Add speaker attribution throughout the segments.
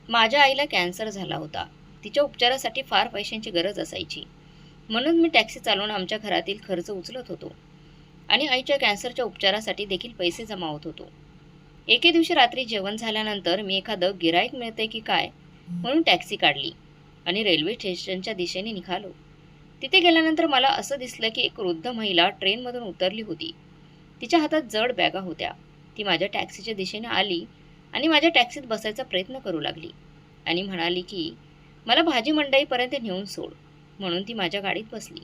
Speaker 1: माझ्या आईला कॅन्सर झाला होता. तिच्या उपचारासाठी फार पैशांची गरज असायची. म्हणून मी टॅक्सी चालवून आमच्या घरातील खर्च उचलत होतो आणि आईच्या कॅन्सरच्या उपचारासाठी देखील पैसे जमावत होतो. एके दिवशी रात्री जेवण झाल्यानंतर मी एखादं गिराईक मिळते की काय म्हणून टॅक्सी काढली आणि रेल्वे स्टेशनच्या दिशेने निघालो. तिथे गेल्यानंतर मला असं दिसलं की एक वृद्ध महिला ट्रेनमधून उतरली होती. तिच्या हातात जड बॅगा होत्या. ती माझ्या टॅक्सीच्या दिशेने आली आणि माझ्या टॅक्सीत बसायचा प्रयत्न करू लागली आणि म्हणाली की मला भाजी मंडईपर्यंत नेऊन सोड. म्हणून ती माझ्या गाडीत बसली.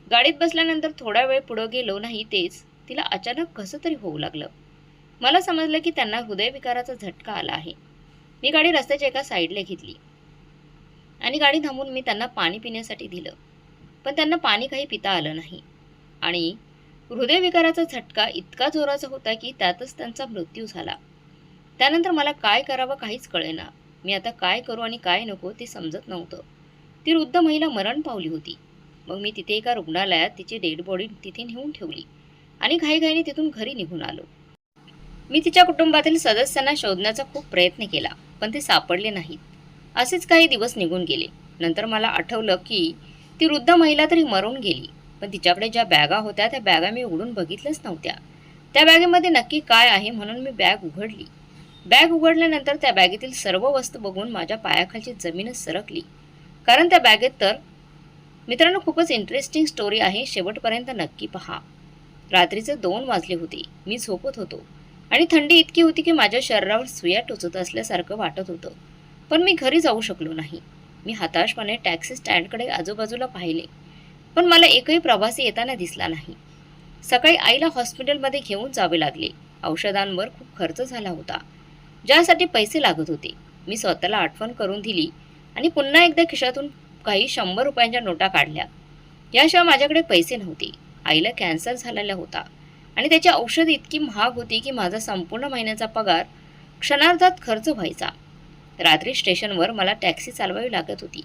Speaker 1: गाडीत बसल्यानंतर थोडा वेळ पुढं गेलो नाही तेच तिला अचानक कसं तरी होऊ लागलं. मला समजलं की त्यांना हृदयविकाराचा झटका आला आहे. मी गाडी रस्त्याच्या एका साईडला घेतली आणि गाडी थांबवून मी त्यांना पाणी पिण्यासाठी दिलं. पण त्यांना पाणी काही पिता आलं नाही आणि हृदयविकाराचा झटका इतका जोराचा होता की त्यातच त्यांचा मृत्यू झाला. त्यानंतर मला काय करावं काहीच कळेना. मी आता काय करू आणि काय नको ते समजत नव्हतं. ती वृद्ध महिला मरण पावली होती. मग मी तिथे एका रुग्णालयात तिची डेड बॉडी तिथे नेऊन ठेवली आणि घाईघाईने तिथून घरी निघून आलो. मी तिच्या कुटुंबातील सदस्यांना शोधण्याचा खूप प्रयत्न केला, पण ते सापडले नाहीत. असेच काही दिवस निघून गेले. नंतर मला आठवलं की ती वृद्ध महिला तरी मरून गेली, पण तिच्याकडे ज्या बॅगा होत्या त्या बॅगा मी उघडून बघितल्याच नव्हत्या. त्या बॅगेमध्ये नक्की काय आहे म्हणून मी बॅग उघडली. बॅग उघडल्यानंतर त्या बॅगेतील सर्व वस्तू बघून माझ्या पायाखालची जमीनच सरकली. कारण त्या बॅगेत तर मित्रांनो खूपच इंटरेस्टिंग स्टोरी आहे, शेवटपर्यंत नक्की पहा. रात्रीचे 2 वाजले होते. मी झोपत होतो आणि थंडी इतकी होती की माझ्या शरीरावर सुया टोचत असल्यासारखं वाटत होतं. पण मी घरी जाऊ शकलो नाही. मी हताशपणे टॅक्सी स्टँडकडे आजूबाजूला पाहिले, पण मला एकही प्रवासी येताना दिसला नाही. सकाळी आईला हॉस्पिटलमध्ये घेऊन जावे लागले. औषधांवर खूप खर्च झाला होता, ज्यासाठी पैसे लागत होते. मी स्वतःला आठवण करून दिली आणि पुन्हा एकदा खिशातून काही 100 रुपयांच्या नोटा काढल्या. याशिवाय माझ्याकडे पैसे नव्हते. आईला कॅन्सर झालेला होता आणि त्याची औषध इतकी महाग होती की माझा संपूर्ण महिन्याचा पगार क्षणार्धात खर्च व्हायचा. रात्री स्टेशनवर मला टॅक्सी चालवावी लागत होती.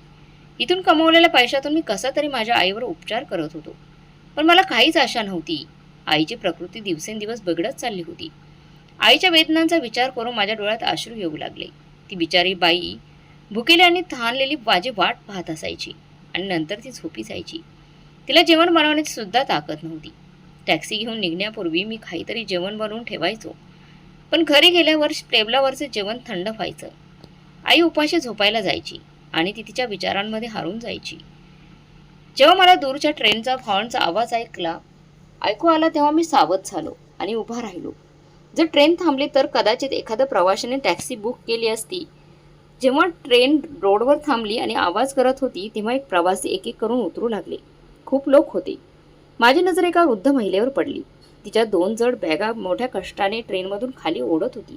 Speaker 1: इथून कमवलेल्या पैशातून मी कसा तरी माझ्या आईवर उपचार करत होतो. पण मला काहीच आशा नव्हती. आईची प्रकृती दिवसेंदिवस बिघडत चालली होती. आईच्या वेदनांचा विचार करून माझ्या डोळ्यात अश्रू येऊ लागले. ती बिचारी बाई भुकेली आणि तहानलेली माझी वाट पाहत असायची आणि नंतर ती झोपी जायची. तिला जेवण बनवण्याची सुद्धा ताकद नव्हती. टॅक्सी घेऊन निघण्यापूर्वी मी काहीतरी जेवण बनवून ठेवायचो, पण घरी गेल्यावर टेबलावरचे जेवण थंड व्हायचं. आई उपाशी झोपायला जायची आणि ती तिच्या विचारांमध्ये हारून जायची. जेव्हा मला दूरच्या ट्रेनचा हॉर्नचा आवाज ऐकू आला तेव्हा मी सावध झालो आणि उभा राहिलो. जर ट्रेन थांबली तर कदाचित एखाद्या प्रवाशाने टॅक्सी बुक केली असती. जेव्हा ट्रेन रोडवर थांबली आणि आवाज करत होती तेव्हा एक प्रवासी एक एक करून उतरू लागले. खूप लोक होते. माझी नजर एका वृद्ध महिलेवर पडली. तिच्या 2 जड बॅगा मोठ्या कष्टाने ट्रेनमधून खाली ओढत होती.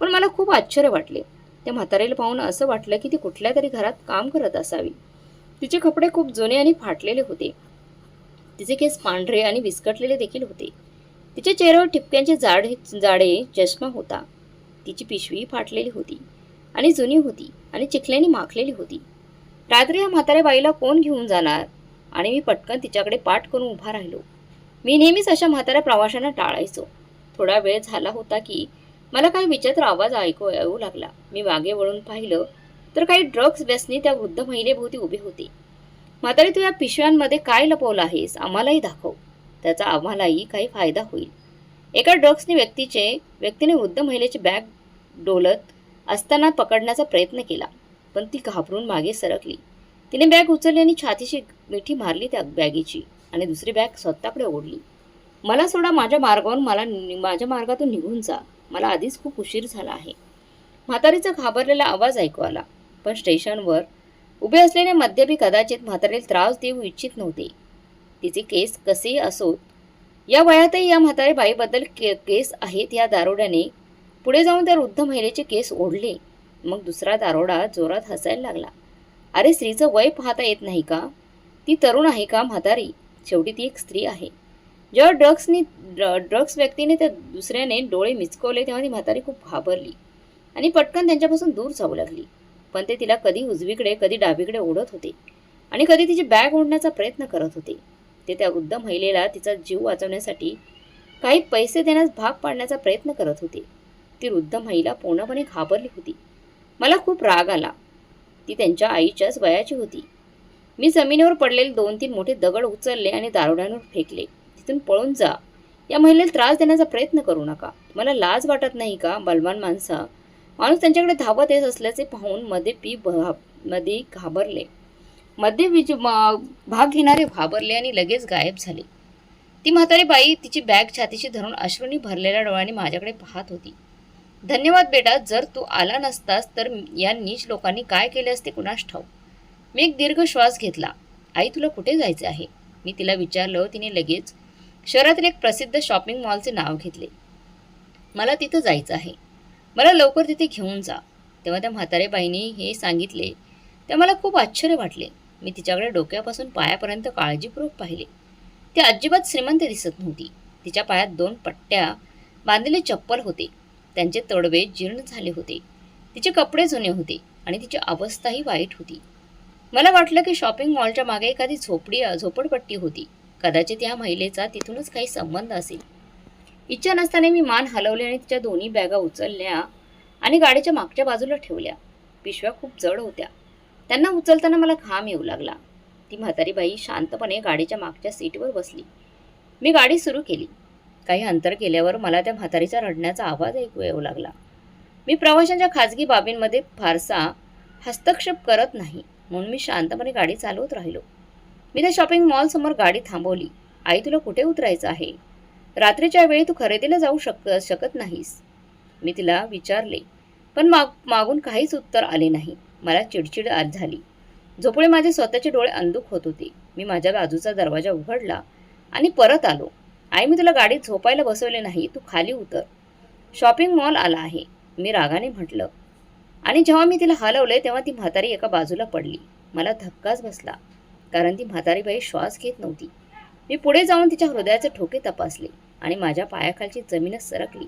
Speaker 1: पण मला खूप आश्चर्य वाटले. त्या म्हातारीला पाहून असं वाटलं की ती कुठल्या तरी घरात काम करत असावी. तिचे कपडे खूप जुने आणि फाटलेले होते. तिचे केस पांढरे आणि विस्कटलेले देखील होते. तिच्या चेहऱ्यावर ठिपक्यांचे जाडे चष्मा होता. तिची पिशवी फाटलेली होती आणि जुनी होती आणि चिखल्याने माखलेली होती. रात्री या म्हाताऱ्या बाईला कोण घेऊन जाणार? आणि मी पटकन तिच्याकडे पाठ करून उभा राहिलो. मी नेहमीच अशा म्हाताऱ्या प्रवाशांना टाळायचो. थोडा वेळ झाला होता की मला काही विचित्र आवाज ऐकू येऊ लागला. मी मागे वळून पाहिलं तर काही ड्रग्ज व्यसनी त्या वृद्ध महिलेभोवती उभे होते. म्हातारी, तू या पिशव्यांमध्ये काय लपवलं आहेस? आम्हालाही दाखव. त्याचा आम्हालाही काही फायदा होईल. एका ड्रग्सनी व्यक्तीने वृद्ध महिलेची बॅग डोलत असताना पकडण्याचा प्रयत्न केला, पण ती घाबरून मागे सरकली. तिने बॅग उचलली आणि छातीशी मिठी मारली त्या बॅगेची आणि दुसरी बॅग स्वतःकडे ओढली. मला सोडा, माझ्या मार्गातून निघून जा. मला आधीच खूप उशीर झाला आहे. म्हातारीचा घाबरलेला आवाज ऐकू आला, पण स्टेशनवर उभे असलेले मद्यपी कदाचित म्हातारीला त्रास देऊ इच्छित नव्हते. तिचे केस कसेही असोत, या वयातही या म्हातारी बाईबद्दल केस आहेत या दारोड्याने पुढे जाऊन त्या वृद्ध महिलेचे केस ओढले. मग दुसरा दारोडा जोरात हसायला लागला. अरे, स्त्रीचं वय पाहता येत नाही का? ती तरुण आहे का म्हातारी? शेवटी ती एक स्त्री आहे. जेव्हा ड्रग्स व्यक्तीने त्या दुसऱ्याने डोळे मिचकवले तेव्हा ती म्हातारी खूप घाबरली आणि पटकन त्यांच्यापासून दूर जाऊ लागली. पण ते तिला कधी उजवीकडे कधी डावीकडे ओढत होते आणि कधी तिची बॅग ओढण्याचा प्रयत्न करत होते. ते त्या वृद्ध महिलेला तिचा जीव वाचवण्यासाठी काही पैसे देण्यास भाग पाडण्याचा प्रयत्न करत होते. ती वृद्ध महिला पूर्णपणे घाबरली होती. मला खूप राग आला. ती त्यांच्या आईच्याच वयाची होती. मी जमिनीवर पडलेले 2-3 मोठे दगड उचलले आणि दारोड्यांवर फेकले. तिथून पळून जा. या महिलेला त्रास देण्याचा प्रयत्न करू नका. तुम्हाला लाज वाटत नाही का? बलवान माणूस त्यांच्याकडे धावत येत असल्याचे पाहून मध्ये घाबरले. भाग घेणारे घाबरले आणि लगेच गायब झाले. ती म्हातारी बाई तिची बॅग छातीशी धरून अश्रूंनी भरलेल्या डोळ्यांनी माझ्याकडे पाहत होती. धन्यवाद बेटा. जर तू आला नसतास तर या नीच लोकांनी काय केले असते कुणास ठाऊक. मी एक दीर्घ श्वास घेतला. आई, तुला कुठे जायचे आहे? मी तिला विचारलं. तिने लगेच शहरातील एक प्रसिद्ध शॉपिंग मॉलचे नाव घेतले. मला तिथं जायचं आहे. मला लवकर तिथे घेऊन जा. तेव्हा त्या म्हातारे बाईंनी हे सांगितले तेव्हा मला खूप आश्चर्य वाटले. मी तिच्याकडे डोक्यापासून पायापर्यंत काळजीपूर्वक पाहिले. ती अजिबात श्रीमंत दिसत नव्हती. तिच्या पायात 2 पट्ट्या बांधलेले चप्पल होते. त्यांचे तडवे जीर्ण झाले होते. तिचे कपडे जुने होते आणि तिची अवस्थाही वाईट होती. मला वाटलं की शॉपिंग मॉलच्या मागे एखादी झोपडपट्टी होती. कदाचित या महिलेचा तिथूनच काही संबंध असेल. इच्छा नसताना मी मान हलवली आणि तिच्या दोन्ही बॅगा उचलल्या आणि गाडीच्या मागच्या बाजूला ठेवल्या. पिशव्या खूप जड होत्या. त्यांना उचलताना मला घाम येऊ लागला. ती म्हातारी बाई शांतपणे गाडीच्या मागच्या सीटवर बसली. मी गाडी सुरू केली. काही अंतर गेल्यावर मला त्या म्हातारीचा रडण्याचा आवाज ऐकू येऊ लागला. मी प्रवाशांच्या खाजगी बाबींमध्ये फारसा हस्तक्षेप करत नाही म्हणून मी शांतपणे गाडी चालवत राहिलो. मी त्या शॉपिंग मॉलसमोर गाडी थांबवली. आई, तुला कुठे उतरायचं आहे? रात्रीच्या वेळी तू खरेदीला जाऊ शकत नाहीस. मी तिला विचारले, पण मागून काहीच उत्तर आले नाही. मला चिडचिड झाली. झोपुळे माझे स्वतःचे डोळे अंधुक होत होते. मी माझ्या बाजूचा दरवाजा उघडला आणि परत आलो. आई, मी तुला गाडीत झोपायला बसवले नाही. तू खाली उतर. शॉपिंग मॉल आला आहे, मी रागाने म्हटलं. आणि जेव्हा मी तिला हलवले तेव्हा ती म्हातारी एका बाजूला पडली. मला धक्काच बसला, कारण ती म्हातारी बाई श्वास घेत नव्हती. मी पुढे जाऊन तिच्या हृदयाचे ठोके तपासले आणि माझ्या पायाखालची जमीनच सरकली.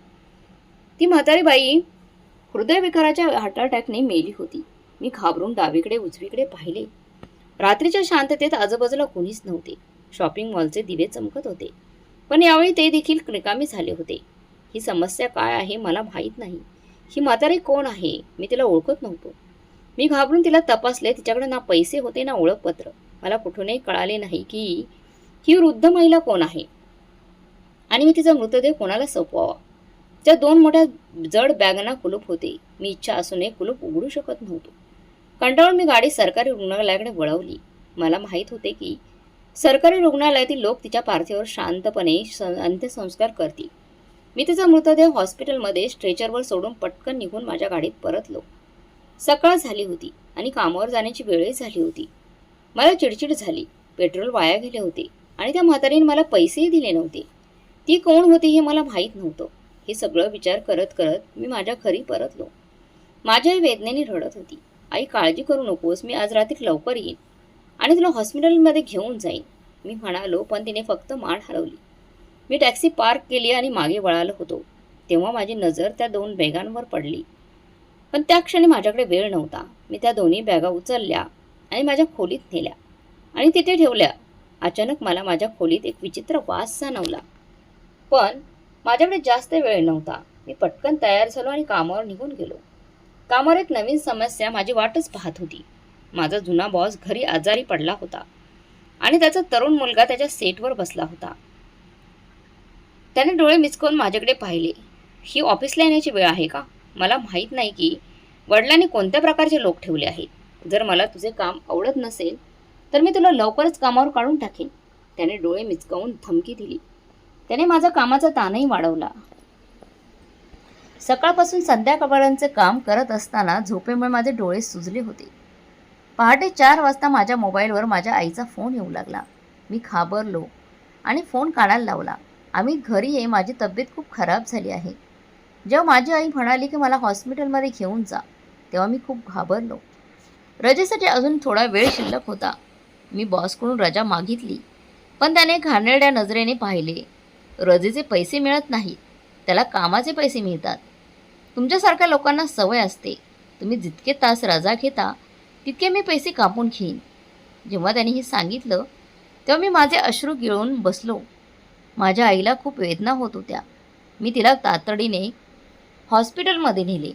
Speaker 1: ती म्हातारी बाई हृदयविकाराच्या हार्ट अटॅकने मेली होती. मी घाबरून डावीकडे उजवीकडे पाहिले. रात्रीच्या शांततेत आजूबाजूला कोणीच नव्हते. शॉपिंग मॉलचे दिवे चमकत होते, पण यावेळी ते देखील रिकामे झाले होते. ही समस्या काय आहे मला माहीत नाही. ही म्हातारी कोण आहे? मी तिला ओळखत नव्हतो. मी घाबरून तिला तपासले. तिच्याकडे ना पैसे होते ना ओळखपत्र. मला कुठूनही कळाले नाही की ही वृद्ध महिला कोण आहे आणि मी तिचा मृतदेह कोणाला सोपवावा. त्या 2 मोठ्या जड बॅगांना कुलूप होते. मी इच्छा असूनही कुलूप उघडू शकत नव्हतो. कंटाळून मी गाडी सरकारी रुग्णालयाकडे वळवली. मला माहीत होते की सरकारी रुग्णालयातील लोक तिच्या पार्थिवावर शांतपणे अंत्यसंस्कार करतील. मी तिचा मृतदेह हॉस्पिटलमध्ये स्ट्रेचरवर सोडून पटकन निघून माझ्या गाडीत परतलो. सकाळ झाली होती आणि कामावर जाण्याची वेळही झाली होती. मला चिडचिड झाली. पेट्रोल वाया गेले होते आणि त्या म्हातारीने मला पैसेही दिले नव्हते. ती कोण होती हे मला माहीत नव्हतं. हे सगळं विचार करत करत मी माझ्या घरी परतलो. माझ्या आई वेदनेने रडत होती. आई, काळजी करू नकोस. मी आज रात्री लवकर येईन आणि तुला हॉस्पिटलमध्ये घेऊन जाईन, मी म्हणालो. पण तिने फक्त मान हलवली. मी टॅक्सी पार्क केली आणि मागे वळालो होतो तेव्हा माझी नजर त्या 2 बॅगांवर पडली. पण त्या क्षणी माझ्याकडे वेळ नव्हता. मी त्या दोन्ही बॅगा उचलल्या आणि माझ्या खोलीत नेल्या आणि तिथे ठेवल्या. अचानक मला माझ्या खोलीत एक विचित्र वास जाणवला. पण माझ्याकडे जास्त वेळ नव्हता. मी पटकन तयार झालो आणि कामावर निघून गेलो. कामावर एक नवीन समस्या माझी वाटच पाहत होती. माझा जुना बॉस घरी आजारी पडला होता आणि त्याचा तरुण मुलगा त्याच्या सेटवर बसला होता. त्याने डोळे मिचकवून माझ्याकडे पाहिले. ही ऑफिसला येण्याची वेळ आहे का? मला माहीत नाही की वडिलांनी कोणत्या प्रकारचे लोक ठेवले आहेत. जर मला तुझे काम आवडत नसेल तर मी तुला लवकरच कामावर काढून टाकेन. त्याने डोळे मिचकावून धमकी दिली. त्याने माझा कामाचा ताणही वाढवला. सकाळपासून संध्याकाळपर्यंतचे काम करत असताना झोपेमुळे माझे डोळे सुजले होते. पहाटे 4 वाजता माझ्या मोबाईलवर माझ्या आईचा फोन येऊ लागला. मी घाबरलो आणि फोन कानाला लावला. आम्ही घरी ये, माझी तब्येत खूप खराब झाली आहे. जेव्हा माझी आई म्हणाली की मला हॉस्पिटलमध्ये घेऊन जा तेव्हा मी खूप घाबरलो. रजेसाठी अजून थोडा वेळ शिल्लक होता. मी बॉसकडून रजा मागितली, पण त्याने घाणेरड्या नजरेने पाहिले. रजेचे पैसे मिळत नाहीत, त्याला कामाचे पैसे मिळतात. तुमच्यासारख्या लोकांना सवय असते. तुम्ही जितके तास रजा घेता तितके मी पैसे कापून घेईन. जेव्हा त्याने हे सांगितलं तेव्हा मी माझे अश्रू गिळून बसलो. माझ्या आईला खूप वेदना होत होत्या. मी तिला तातडीने हॉस्पिटलमध्ये नेले.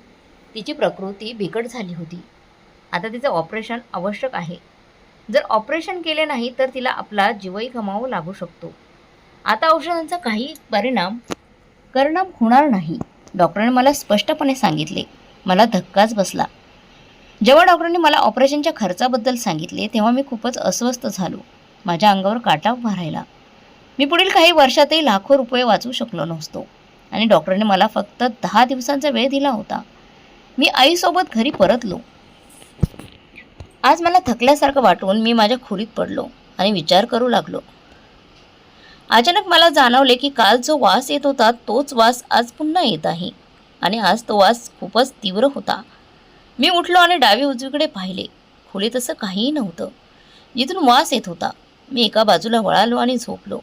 Speaker 1: तिची प्रकृती बिकट झाली होती. आता तिचं ऑपरेशन आवश्यक आहे. जर ऑपरेशन केले नाही तर तिला आपला जीवही गमावा लागू शकतो. आता औषधांचा काही परिणाम होणार नाही. डॉक्टरांनी मला स्पष्टपणे सांगितले. मला धक्काच बसला. जेव्हा डॉक्टरांनी मला ऑपरेशनच्या खर्चाबद्दल सांगितले तेव्हा मी खूपच अस्वस्थ झालो. माझ्या अंगावर काटा उभा राहिला. मी पुढील काही वर्षातही लाखो रुपये वाचवू शकलो नसतो आणि डॉक्टरांनी मला फक्त 10 दिवसांचा वेळ दिला होता. मी आईसोबत घरी परतलो. आज मला थकल्यासारखं वाटून मी माझ्या खोलीत पडलो आणि विचार करू लागलो. अचानक मला जाणवले की काल जो वास येत होता तोच वास आज पुन्हा येत आहे आणि आज तो वास खूपच तीव्र होता. मी उठलो आणि डावी उजवीकडे पाहिले. खोलीत असं काहीही नव्हतं. जिथून वास येत होता मी एका बाजूला वळालो आणि झोपलो.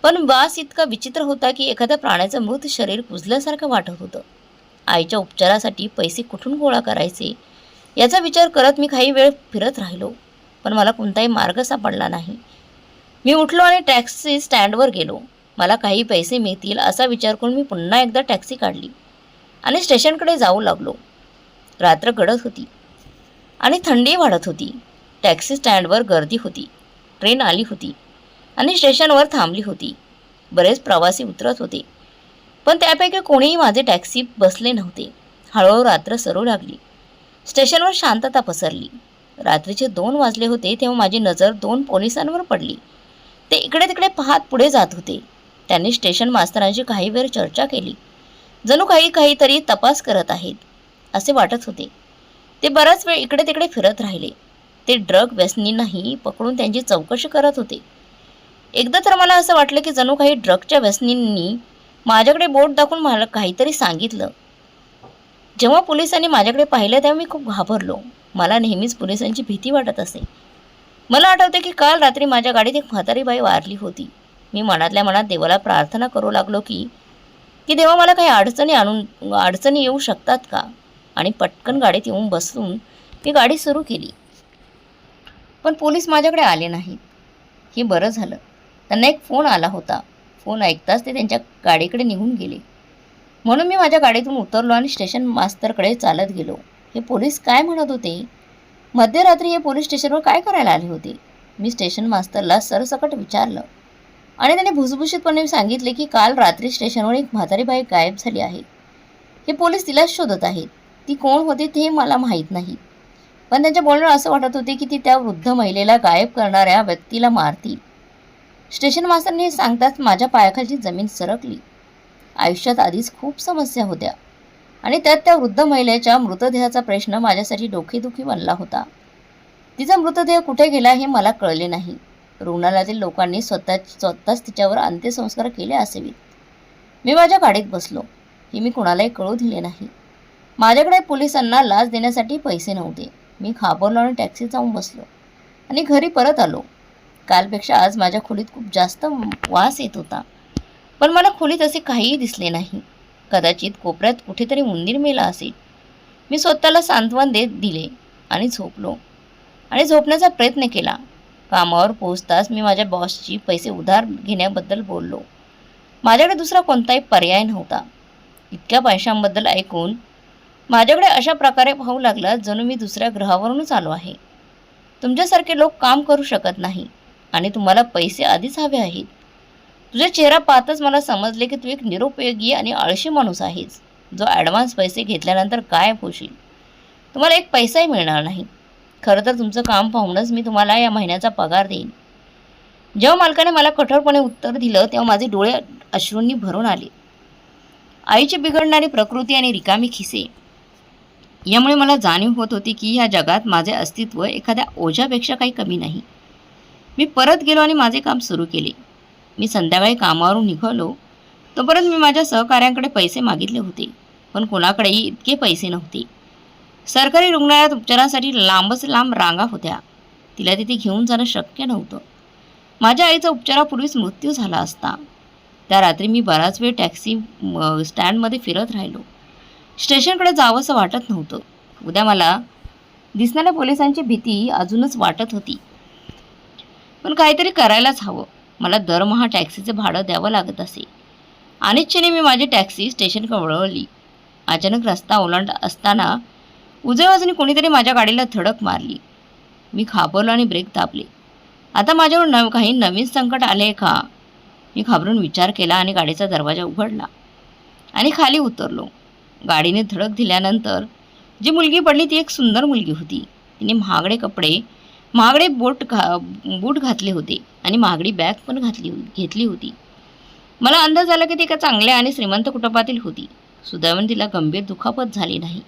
Speaker 1: पण वास इतका विचित्र होता की एखाद्या प्राण्याचं मृत शरीर कुजल्यासारखं वाटत होतं. आईच्या उपचारासाठी पैसे कुठून गोळा करायचे याचा विचार करत मी काही वेळ फिरत राहिलो, पण मला कोणताही मार्ग सापडला नाही. मी उठलो आणि टॅक्सी स्टँडवर गेलो. मला काही पैसे मिळतील असा विचार करून मी पुन्हा एकदा टॅक्सी काढली आणि स्टेशनकडे जाऊ लागलो. रात्र गडद होती आणि थंडी वाढत होती. टॅक्सी स्टँडवर गर्दी होती. ट्रेन आली होती आणि स्टेशनवर थांबली होती. बरेच प्रवासी उतरत होते, पण त्यापैकी कोणीही माझे टॅक्सी बसले नव्हते. हळूहळू रात्र सरू लागली. स्टेशनवर शांतता पसरली. रात्रीचे 2 वाजले होते तेव्हा माझी नजर 2 पोलिसांवर पडली. ते इकडे तिकडे पाहत पुढे जात होते. त्यांनी स्टेशन मास्तरांशी काही वेळ चर्चा केली. जणू काहीतरी तपास करत आहेत असे वाटत होते. ते बराच वेळ इकडे तिकडे फिरत राहिले. ते ड्रग व्यसनींनाही पकडून त्यांची चौकशी करत होते. एकदा तर मला असं वाटलं की जणू काही ड्रगच्या व्यसनींनी माझ्याकडे बोट दाखवून मला काहीतरी सांगितलं. जेव्हा पोलिसांनी माझ्याकडे पाहिलं तेव्हा मी खूप घाबरलो. मला नेहमीच पोलिसांची भीती वाटत असे. मला आठवते की काल रात्री माझ्या गाडीत एक म्हातारी बाई वारली होती. मी मनातल्या मनात देवाला प्रार्थना करू लागलो की देवा मला काही अडचणी येऊ शकतात का, आणि पटकन गाडीत येऊन बसून मी गाडी सुरू केली. पण पोलीस माझ्याकडे आले नाहीत. हे बरं झालं. त्यांना एक फोन आला होता. फोन ऐकताच ते त्यांच्या गाडीकडे निघून गेले. म्हणून मी माझ्या गाडीतून उतरलो आणि स्टेशन मास्तरकडे चालत गेलो. हे पोलीस काय म्हणत होते? मध्यरात्री हे पोलीस स्टेशनवर काय करायला आले होते? मी स्टेशन मास्तरला सरसकट विचारलं आणि त्याने भुसभुशीतपणे सांगितले की काल रात्री स्टेशनवर एक म्हातारी बाई गायब झाली आहे. हे पोलीस तिलाच शोधत आहेत. ती कोण होती ते मला माहीत नाही, पण त्यांच्या बोलण्यावर असं वाटत होते की ती त्या वृद्ध महिलेला गायब करणाऱ्या व्यक्तीला मारतील. स्टेशन मास्तरने सांगताच माझ्या पायाखालची जमीन सरकली. आयुष्यात आधीच खूप समस्या होत्या आणि त्यात त्या वृद्ध महिलेच्या मृतदेहाचा प्रश्न माझ्यासाठी डोकेदुखी बनला होता. तिचा मृतदेह कुठे गेला हे मला कळले नाही. रुग्णालयातील लोकांनी स्वतःच तिच्यावर अंत्यसंस्कार केले असावेत. मी माझ्या गाडीत बसलो. हे मी कुणालाही कळू दिले नाही. माझ्याकडे पोलिसांना लाच देण्यासाठी पैसे नव्हते. मी घाबरलो आणि टॅक्सीत जाऊन बसलो आणि घरी परत आलो. कालपेक्षा आज माझ्या खोलीत खूप जास्त वास येत होता, पण मला खोलीत असे काहीही दिसले नाही. कदाचित कोपऱ्यात कुठेतरी उंदीर मेला असेल. मी स्वतःला सांत्वन देत दिले आणि झोपलो आणि झोपण्याचा प्रयत्न केला. कामावर पोहोचताच मी माझ्या बॉसची पैसे उधार घेण्याबद्दल बोललो. माझ्याकडे दुसरा कोणताही पर्याय नव्हता. इतक्या पैशांबद्दल ऐकून माझ्याकडे अशा प्रकारे पाहू लागला जणू मी दुसऱ्या ग्रहावरूनच आलो आहे. तुमच्यासारखे लोक काम करू शकत नाही आणि तुम्हाला पैसे आधीच हवे आहेत. तुझा चेहरा पाहताच मला समजले की तू एक निरुपयोगी आणि आळशी माणूस आहेस, जो ॲडव्हान्स पैसे घेतल्यानंतर गायब होशील. तुम्हाला एक पैसाही मिळणार नाही. खरं तर तुमचं काम पाहूनच मी तुम्हाला या महिन्याचा पगार देईन. जेव्हा मालकाने मला कठोरपणे उत्तर दिलं तेव्हा माझे डोळे अश्रूंनी भरून आले. आईची बिघडणारी प्रकृती आणि रिकामी खिसे यामुळे मला जाणीव होत होती की ह्या जगात माझे अस्तित्व एखाद्या ओझ्यापेक्षा काही कमी नाही. मी परत गेलो आणि माझे काम सुरू केले. मी संध्याकाळी कामावरून निघालो तोपर्यंत मी माझ्या सहकाऱ्यांकडे पैसे मागितले होते, पण कोणाकडेही इतके पैसे नव्हते. सरकारी रुग्णालयात उपचारांसाठी लांबच लांब रांगा होत्या. तिला तिथे घेऊन जाणं शक्य नव्हतं. माझ्या आईचा उपचारापूर्वीच मृत्यू झाला असता. त्या रात्री मी बराच वेळ टॅक्सी स्टँडमध्ये फिरत राहिलो. स्टेशनकडे जावंसं वाटत नव्हतं. उद्या मला दिसणाऱ्या पोलिसांची भीती अजूनच वाटत होती. पण काहीतरी करायलाच हवं. मला दरमहा टॅक्सीचं भाडं द्यावं लागत असे. अनिच्छेने मी माझी टॅक्सी स्टेशनकडे वळवली. अचानक रस्ता ओलांडत असताना उजव्या बाजूने कोणीतरी माझ्या गाडीला धडक मारली. मी घाबरलो आणि ब्रेक दाबले. आता माझ्यावर काही नवीन संकट आले का? मी घाबरून विचार केला आणि गाडीचा दरवाजा उघडला आणि खाली उतरलो. गाडीने धडक दिल्यानंतर जी मुलगी पडली ती एक सुंदर मुलगी होती. तिने महागडे कपडे, महागडे बूट घातले होते आणि महागडी बॅग पण घेतली होती. मला अंदाज आला की ती एका चांगल्या आणि श्रीमंत कुटुंबातील होती. सुदैवाने तिला गंभीर दुखापत झाली नाही.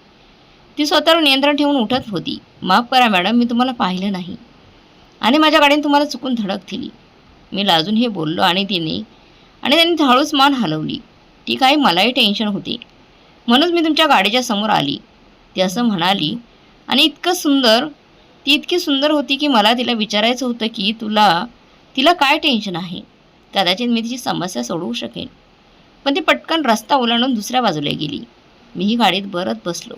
Speaker 1: ती स्वतःवर नियंत्रण ठेवून उठत होती. माफ करा मॅडम, मी तुम्हाला पाहिलं नाही आणि माझ्या गाडीने तुम्हाला चुकून धडक दिली. मी लाजून हे बोललो आणि त्यांनी हळूच मान हलवली. ती काही मलाही टेन्शन होते म्हणून मी तुमच्या गाडीच्या समोर आली, ती असं म्हणाली. आणि ती इतकी सुंदर होती की मला तिला विचारायचं होतं की तिला काय टेन्शन आहे. कदाचित मी तिची समस्या सोडवू शकेन. पण ती पटकन रस्ता ओलांडून दुसऱ्या बाजूला गेली. मीही गाडीत परत बसलो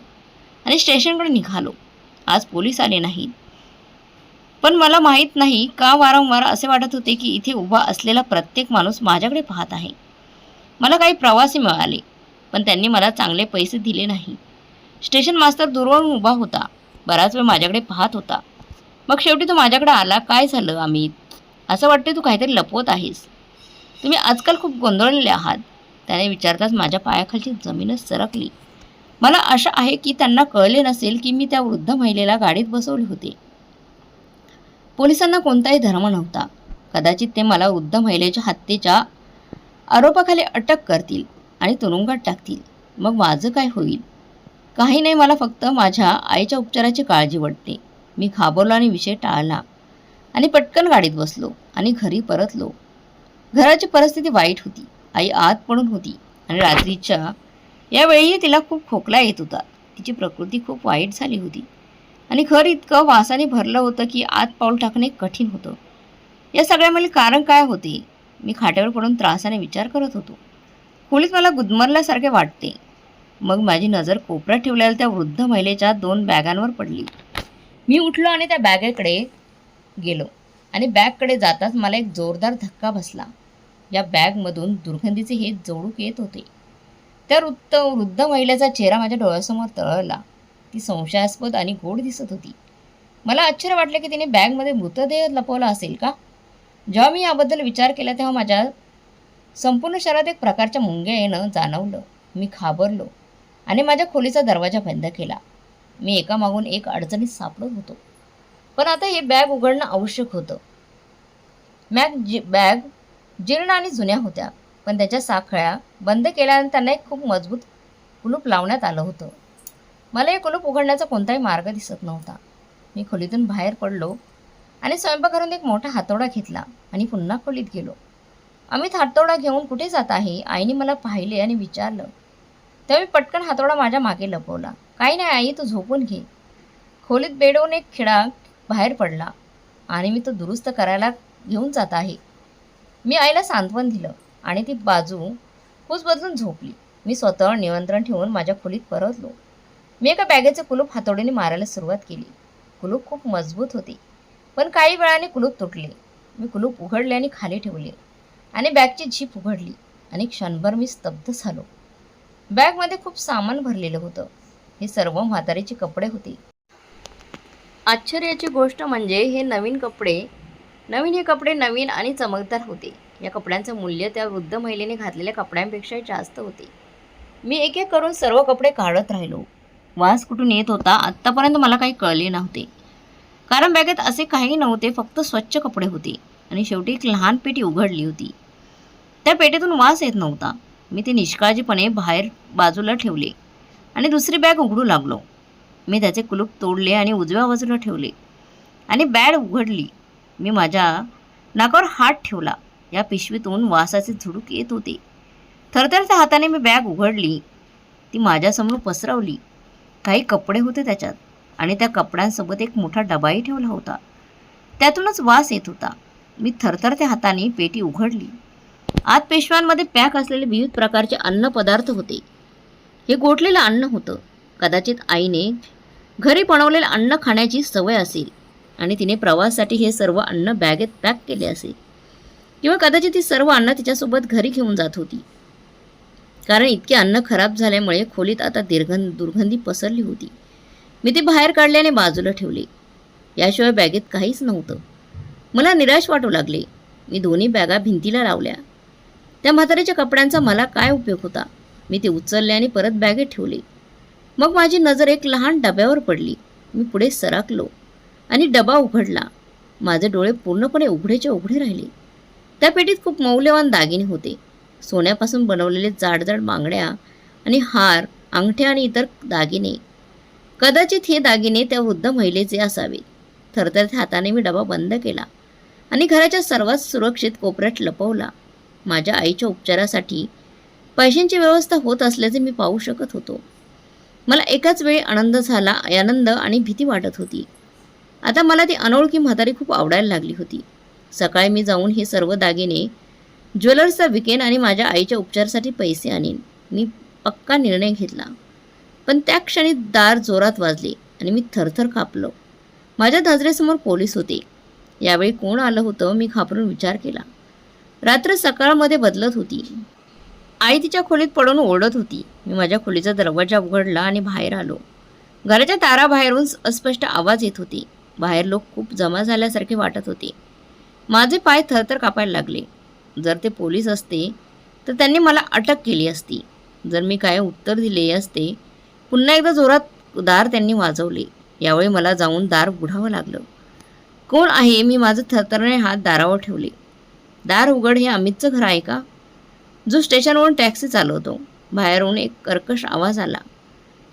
Speaker 1: आणि स्टेशनकडे निघालो. आज पोलीस आले नाहीत, पण मला माहीत नाही का वारंवार असे वाटत होते की इथे उभा असलेला प्रत्येक माणूस माझ्याकडे पाहत आहे. मला काही प्रवासी मिळाले, पण त्यांनी मला चांगले पैसे दिले नाही. स्टेशन मास्तर दूरवरून उभा होता, बराच वेळ माझ्याकडे पाहत होता. मग शेवटी तो माझ्याकडे आला. काय झालं अमित? असं वाटते तू काहीतरी लपवत आहेस. तुम्ही आजकाल खूप गोंधळलेले आहात, त्याने विचारताच माझ्या पायाखालची जमीनच सरकली. मला आशा आहे की त्यांना कळले नसेल की मी त्या वृद्ध महिलेला गाडीत बसवले होते. पोलिसांना कोणताही धर्म नव्हता. कदाचित ते मला वृद्ध महिलेच्या हत्येच्या आरोपाखाली अटक करतील आणि तुरुंगात टाकतील. मग माझं काय होईल? काही नाही, मला फक्त माझ्या आईच्या उपचाराची काळजी वाटते. मी घाबरलो आणि विषय टाळला आणि पटकन गाडीत बसलो आणि घरी परतलो. घराची परिस्थिती वाईट होती. आई आत पडून होती आणि रात्रीच्या यावेळीही तिला खूप खोकला येत होता. तिची प्रकृती खूप वाईट झाली होती आणि घर इतकं वासाने भरलं होतं की आत पाऊल टाकणे कठीण होतं. या सगळ्यामध्ये कारण काय होते? मी खाट्यावर पडून त्रासाने विचार करत होतो. खोलीत मला गुदमरल्यासारखे वाटते. मग माझी नजर कोपऱ्यात ठेवलेल्या त्या वृद्ध महिलेच्या 2 बॅगांवर पडली. मी उठलो आणि त्या बॅगेकडे गेलो आणि बॅगकडे जाताच मला एक जोरदार धक्का बसला. या बॅगमधून दुर्गंधीचे हे जोडूक येत होते. त्या वृद्ध महिलेचा चेहरा माझ्या डोळ्यासमोर तरळला. ती संशयास्पद आणि गोड दिसत होती. मला आश्चर्य वाटले की तिने बॅगमध्ये मृतदेह लपवला असेल का? जेव्हा मी याबद्दल विचार केला तेव्हा माझ्या संपूर्ण शरीरात एक प्रकारच्या मुंग्या येणं जाणवलं. मी घाबरलो आणि माझ्या खोलीचा दरवाजा बंद केला. मी एकामागून एक अडचणीत सापडत होतो. पण आता हे बॅग उघडणं आवश्यक होतं. बॅग जीर्ण आणि जुन्या होत्या, पण त्याच्या साखळ्या बंद केल्यानंतर त्यांना एक खूप मजबूत कुलूप लावण्यात आलं होतं. मला हे कुलूप उघडण्याचा कोणताही मार्ग दिसत नव्हता. मी खोलीतून बाहेर पडलो आणि स्वयंपाकघरातून एक मोठा हातोडा घेतला आणि पुन्हा खोलीत गेलो. अमित, हातोडा घेऊन कुठे जात आहे? आईने मला पाहिले आणि विचारलं. तेव्हा मी पटकन हातोडा माझ्या मागे लपवला. काही नाही आई, तू झोपून घे. खोलीत बेडवून एक खिळा बाहेर पडला आणि मी तो दुरुस्त करायला घेऊन जात आहे. मी आईला सांत्वन दिलं आणि ती कूस बदलून झोपली. मी स्वतःवर नियंत्रण ठेवून माझ्या खोलीत परतलो. मी एका बॅगेचे कुलूप हातोडीने मारायला सुरुवात केली. कुलूप खूप मजबूत होते, पण काही वेळाने कुलूप तुटले. मी कुलूप उघडले आणि खाली ठेवले आणि बॅगची झीप उघडली आणि क्षणभर मी स्तब्ध झालो. बॅगमध्ये खूप सामान भरलेलं होतं. हे सर्व म्हातारीचे कपडे होते. आश्चर्याची गोष्ट म्हणजे हे नवीन कपडे नवीन आणि चमकदार होते. या कपड्यांचं मूल्य त्या वृद्ध महिलेने घातलेल्या कपड्यांपेक्षा जास्त होते. मी एक एक करून सर्व कपडे काढत राहिलो. वास कुठून येत होता आत्तापर्यंत मला काही कळले नव्हते, कारण बॅगेत असे काही नव्हते, फक्त स्वच्छ कपडे होते. आणि शेवटी एक लहान पेटी उघडली होती. त्या पेटीतून वास येत नव्हता. मी ते निष्काळजीपणे बाहेर बाजूला ठेवले आणि दुसरी बॅग उघडू लागलो. मी त्याचे कुलूप तोडले आणि उजव्या बाजूला ठेवले आणि बॅग उघडली. मी माझ्या नाकावर हात ठेवला. या पिशवीतून वासाचे झुडूक येत होते. थरथरत्या हाताने मी बॅग उघडली. ती माझ्यासमोर पसरवली. काही कपडे होते त्याच्यात आणि त्या कपड्यांसोबत एक मोठा डबाही ठेवला होता. त्यातूनच वास येत होता. मी थरथरत्या हाताने पेटी उघडली. आत पिशव्यांमध्ये पॅक असलेले विविध प्रकारचे अन्नपदार्थ होते. हे गोठलेलं अन्न होतं. कदाचित आईने घरी बनवलेलं अन्न खाण्याची सवय असेल आणि तिने प्रवासासाठी हे सर्व अन्न बॅगेत पॅक केले असेल, किंवा कदाचित ती सर्व अन्न तिच्यासोबत घरी घेऊन जात होती. कारण इतके अन्न खराब झाल्यामुळे खोलीत आता दुर्गंधी पसरली होती. मी ती बाहेर काढल्याने बाजूला ठेवली. याशिवाय बॅगेत काहीच नव्हतं. मला निराश वाटू लागले. मी दोन्ही बॅगा भिंतीला लावल्या. त्या म्हातारीच्या कपड्यांचा मला काय उपयोग होता? मी ते उचलले आणि परत बॅगेत ठेवले. मग माझी नजर एक लहान डब्यावर पडली. मी पुढे सरकलो आणि डबा उघडला. माझे डोळे पूर्णपणे उघडेचे उघडे राहिले. त्या पेटीत खूप मौल्यवान दागिने होते. सोन्यापासून बनवलेले जाडजाड बांगड्या आणि हार, अंगठ्या आणि इतर दागिने. कदाचित हे दागिने त्या वृद्ध महिलेचे असावेत. थरथरत हाताने मी डबा बंद केला आणि घराच्या सर्वात सुरक्षित कोपऱ्यात लपवला. माझ्या आईच्या उपचारासाठी पैशांची व्यवस्था होत असल्याचे मी पाहू शकत होतो. मला एकाच वेळी आनंद आणि भीती वाटत होती. आता मला ती अनोळखी म्हातारी खूप आवडायला लागली होती. सकाळी मी जाऊन हे सर्व दागिने ज्वेलर्सला विकेन आणि माझ्या आईच्या उपचारासाठी पैसे आणीन. मी पक्का निर्णय घेतला. पण त्या क्षणी दार जोरात वाजले आणि मी थरथर कापलो. माझ्या नजरेसमोर पोलीस होते. यावेळी कोण आलं होतं मी घाबरून विचार केला. रात्र सकाळमध्ये बदलत होती. आई तिच्या खोलीत पडून ओरडत होती. मी माझ्या खोलीचा दरवाजा उघडला आणि बाहेर आलो. घराच्या ताराबाहेरून अस्पष्ट आवाज येत होते. बाहेर लोक खूप जमा झाल्यासारखे वाटत होते. माझे पाय थरथर कापायला लागले. जर ते पोलीस असते तर त्यांनी मला अटक केली असती. जर मी काय उत्तर दिले असते. पुन्हा एकदा जोरात दार त्यांनी वाजवले. यावेळी मला जाऊन दार उघडावं लागलं. कोण आहे? मी माझं थरथरणे हात दारावर ठेवले. दार उघड. हे अमितचं घर आहे का? जो स्टेशनवरून टॅक्सी चालवतो. बाहेरून एक कर्कश आवाज आला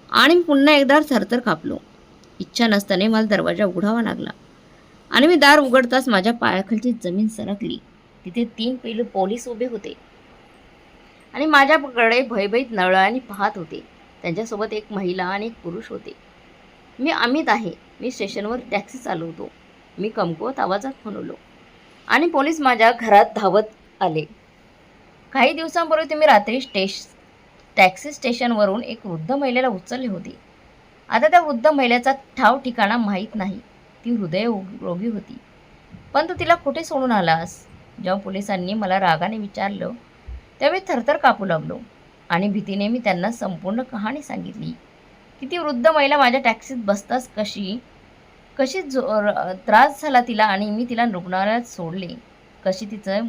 Speaker 1: आणि पुन्हा एकदा थरथर कापलो. इच्छा नसताने मला दरवाजा उघडावा लागला आणि मी दार उघडताच माझ्या पायाखालची जमीन सरकली. तिथे 3 पोलीस उभे होते आणि माझ्याकडे भयभीत नळाने पाहत होते. त्यांच्यासोबत एक महिला आणि एक पुरुष होते. मी अमित आहे. मी स्टेशनवर टॅक्सी चालवतो. मी कमकुवत आवाजात म्हणालो आणि पोलीस माझ्या घरात धावत आले. काही दिवसांपूर्वी तुम्ही रात्री टॅक्सी स्टेशनवरून एक वृद्ध महिलेला उचलले होते. आता त्या वृद्ध महिलेचा ठाव ठिकाणा माहीत नाही. ती हृदयरोगी होती. पण तू तिला कुठे सोडून आलास? जेव्हा पोलिसांनी मला रागाने विचारलं त्यावेळी थरथर कापू लागलो आणि भीतीने मी त्यांना संपूर्ण कहाणी सांगितली की ती वृद्ध महिला माझ्या टॅक्सीत बसताच कशी त्रास झाला तिला आणि मी तिला रुग्णालयात सोडले. कशी तिचं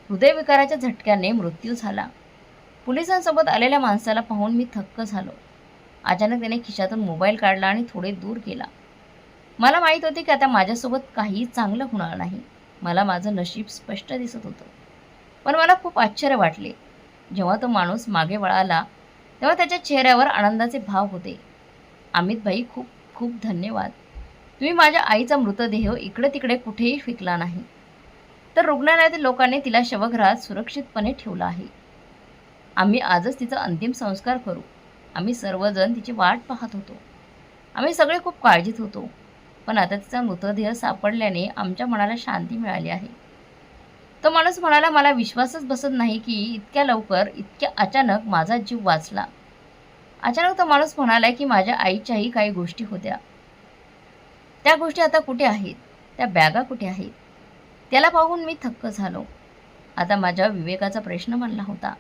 Speaker 1: हृदयविकाराच्या झटक्याने मृत्यू झाला. पोलिसांसोबत आलेल्या माणसाला पाहून मी थक्क झालो. अचानक त्याने खिशातून मोबाईल काढला आणि थोडे दूर गेला. मला माहीत होते की आता माझ्यासोबत काही चांगलं होणार नाही. मला माझं नशीब स्पष्ट दिसत होतं. पण मला खूप आश्चर्य वाटले. जेव्हा तो माणूस मागे वळाला तेव्हा त्याच्या चेहऱ्यावर आनंदाचे भाव होते. अमित भाई, खूप खूप धन्यवाद. तुम्ही माझ्या आईचा मृतदेह इकडे तिकडे कुठेही फेकला नाही, तर रुग्णालयातील लोकांनी तिला शवगृहात सुरक्षितपणे ठेवलं आहे. आम्ही आजच तिचा अंतिम संस्कार करू. आम्ही सर्वजण तिची वाट पाहत होतो. आम्ही सगळे खूप काळजीत होतो. पण आता तिचा मृतदेह सापडल्याने आमच्या मनाला शांती मिळाली आहे. तो माणूस म्हणाला, मला विश्वासच बसत नाही की इतक्या लवकर, इतक्या अचानक माझा जीव वाचला. अचानक तो माणूस म्हणाला की माझ्या आईच्याही काही गोष्टी होत्या. त्या गोष्टी आता कुठे आहेत? त्या बॅगा कुठे आहेत? त्याला पाहून मी थक्क झालो. आता माझ्या विवेकाचा प्रश्न बनला होता.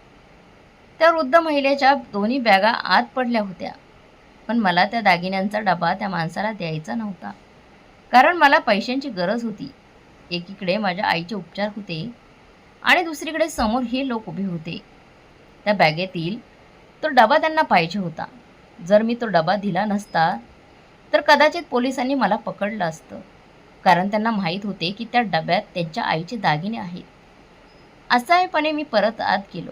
Speaker 1: त्या वृद्ध महिलेच्या दोन्ही बॅगा आत पडल्या होत्या. पण मला त्या दागिन्यांचा डबा त्या माणसाला द्यायचा नव्हता. कारण मला पैशांची गरज होती. एकीकडे माझ्या आईचे उपचार होते आणि दुसरीकडे समोर हे लोक उभे होते. त्या बॅगेतील तो डबा त्यांना पाहिजे होता. जर मी तो डबा दिला नसता तर कदाचित पोलिसांनी मला पकडलं असतं. कारण त्यांना माहीत होते की त्या डब्यात त्यांच्या आईचे दागिने आहेत. असावेपणे मी परत आत गेलो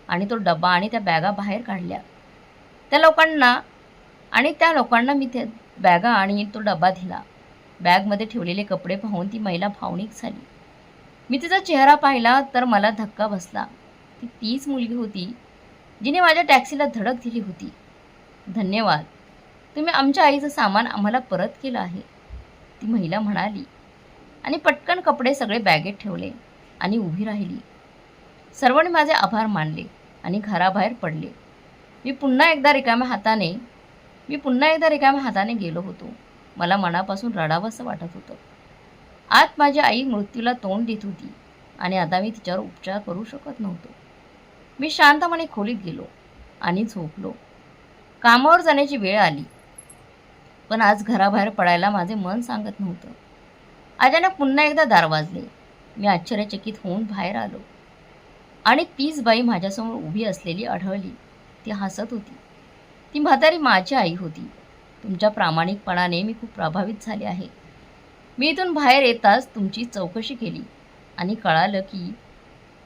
Speaker 1: आणि तो डबा आणि त्या बॅगा बाहेर काढल्या. त्या लोकांना मी त्या बॅगा आणि तो डबा दिला. बॅगमध्ये ठेवलेले कपडे पाहून ती महिला भावनिक झाली. मी तिचा चेहरा पाहिला तर मला धक्का बसला. ती तीच मुलगी होती जिने माझ्या टॅक्सीला धडक दिली होती. धन्यवाद. तुम्ही आमच्या आईचं सामान आम्हाला परत केलं आहे, ती महिला म्हणाली आणि पटकन कपडे सगळे बॅगेत ठेवले आणि उभी राहिली. सर्वांनी माझे आभार मानले आणि घराबाहेर पडले. मी पुन्हा एकदा रिकाम्या हाताने गेलो होतो. मला मनापासून रडावंसं वाटत होतं. आत माझी आई मृत्यूला तोंड देत होती आणि आता मी तिच्यावर उपचार करू शकत नव्हतो. मी शांतपणे खोलीत गेलो आणि झोपलो. कामावर जाण्याची वेळ आली, पण आज घराबाहेर पडायला माझे मन सांगत नव्हतं. अचानक पुन्हा एकदा दार वाजले. मी आश्चर्यचकित होऊन बाहेर आलो आणि तीच बाई माझ्यासमोर उभी असलेली आढळली. ती हसत होती. ती म्हातारी माझी आई होती. तुमच्या प्रामाणिकपणाने मी खूप प्रभावित झाले आहे. मी इथून बाहेर येताच तुमची चौकशी केली आणि कळालं की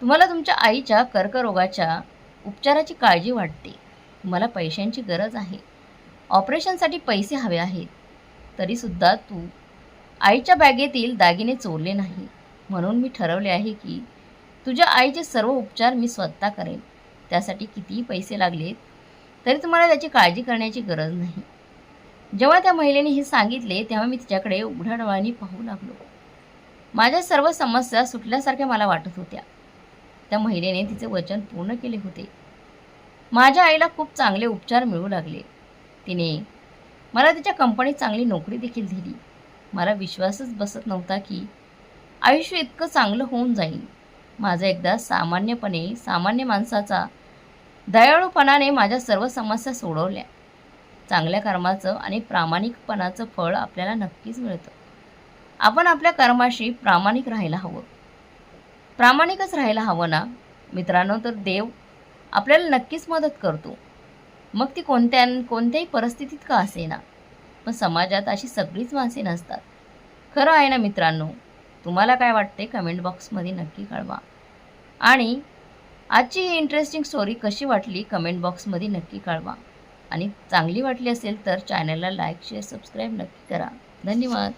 Speaker 1: तुम्हाला तुमच्या आईच्या कर्करोगाच्या उपचाराची काळजी वाटते. तुम्हाला पैशांची गरज आहे. ऑपरेशनसाठी पैसे हवे आहेत. तरीसुद्धा तू आईच्या बॅगेतील दागिने चोरले नाही. म्हणून मी ठरवले आहे की तुझ्या आईचे सर्व उपचार मी स्वतः करेन. त्यासाठी कितीही पैसे लागलेत तरी तुम्हाला त्याची काळजी करण्याची गरज नाही. जेव्हा त्या महिलेने हे सांगितले तेव्हा मी तिच्याकडे उघड्या डोळ्यांनी पाहू लागलो. माझ्या सर्व समस्या सुटल्यासारख्या मला वाटत होत्या. त्या महिलेने तिचे वचन पूर्ण केले होते. माझ्या आईला खूप चांगले उपचार मिळू लागले. तिने मला तिच्या कंपनीत चांगली नोकरी देखील दिली. मला विश्वासच बसत नव्हता की आयुष्य इतकं चांगलं होऊन जाईल. माझं एकदा सामान्य माणसाचा दयाळूपणाने माझ्या सर्व समस्या सोडवल्या. चांगल्या कर्माचं आणि प्रामाणिकपणाचं फळ आपल्याला नक्कीच मिळतं. आपण आपल्या कर्माशी प्रामाणिक राहायला हवं. प्रामाणिकच राहायला हवं ना मित्रांनो. तर देव आपल्याला नक्कीच मदत करतो. मग ती कोणत्याही परिस्थितीत का असेना. पण समाजात अशी सगळीच माणसे नसतात. खरं आहे ना मित्रांनो. तुम्हाला काय वाटते कमेंट बॉक्समध्ये नक्की कळवा. आणि आजची ही इंटरेस्टिंग स्टोरी कशी वाटली कमेंट बॉक्समध्ये नक्की कळवा. आणि चांगली वाटली असेल तर चॅनलला लाईक शेअर सबस्क्राईब नक्की करा. धन्यवाद.